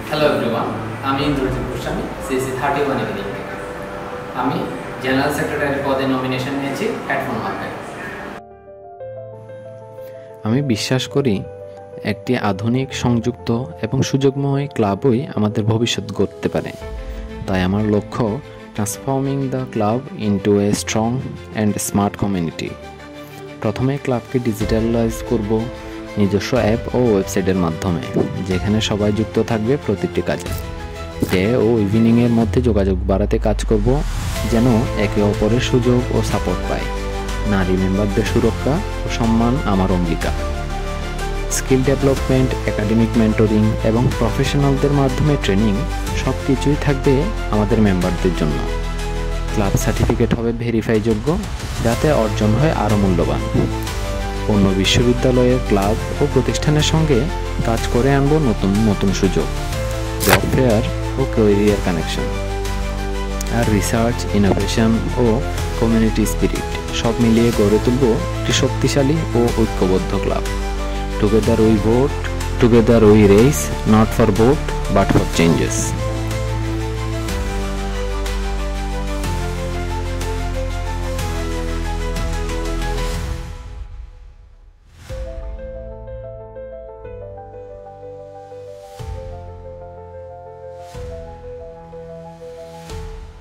Hello everyone, আমি Indrajit Goswami, CSC 31 evening থেকে। আমি জেনারেল সেক্রেটারি পদে নমিনেশন নিয়েছি হেডফোন মার্কেট। আমি বিশ্বাস করি একটি আধুনিক, সংযুক্ত এবং সুযোগময় ক্লাবই আমাদের ভবিষ্যৎ গড়তে পারে। তাই আমার লক্ষ্য transforming the club into a strong and smart community. প্রথমে ক্লাবকে ডিজিটালাইজ করব নিজস্ব অ্যাপ ও ওয়েবসাইটের মাধ্যমে, যেখানে সবাই যুক্ত থাকবে প্রতিটি কাজে। ডে ও ইভিনিংয়ের মধ্যে যোগাযোগ বাড়াতে কাজ করব, যেন একে অপরের সুযোগ ও সাপোর্ট পায়। নারী মেম্বারদের সুরক্ষা ও সম্মান আমার অঙ্গীকার। স্কিল ডেভেলপমেন্ট, একাডেমিক মেন্টরিং এবং প্রফেশনালদের মাধ্যমে ট্রেনিং সব কিছুই থাকবে আমাদের মেম্বারদের জন্য। ক্লাব সার্টিফিকেট হবে ভেরিফাই যোগ্য, যাতে অর্জন হয় আরও মূল্যবান। অন্য বিশ্ববিদ্যালয়ের ক্লাব ও প্রতিষ্ঠানের সঙ্গে কাজ করে আনবো নতুন নতুন সুযোগ, জব ফেয়ার ও ক্যারিয়ার কানেকশন। আর রিসার্চ, ইনোভেশন ও কমিউনিটি স্পিরিট সব মিলিয়ে গড়ে তুলব একটি শক্তিশালী ও ঐক্যবদ্ধ club. Together we vote, together we race, not for vote but for changes.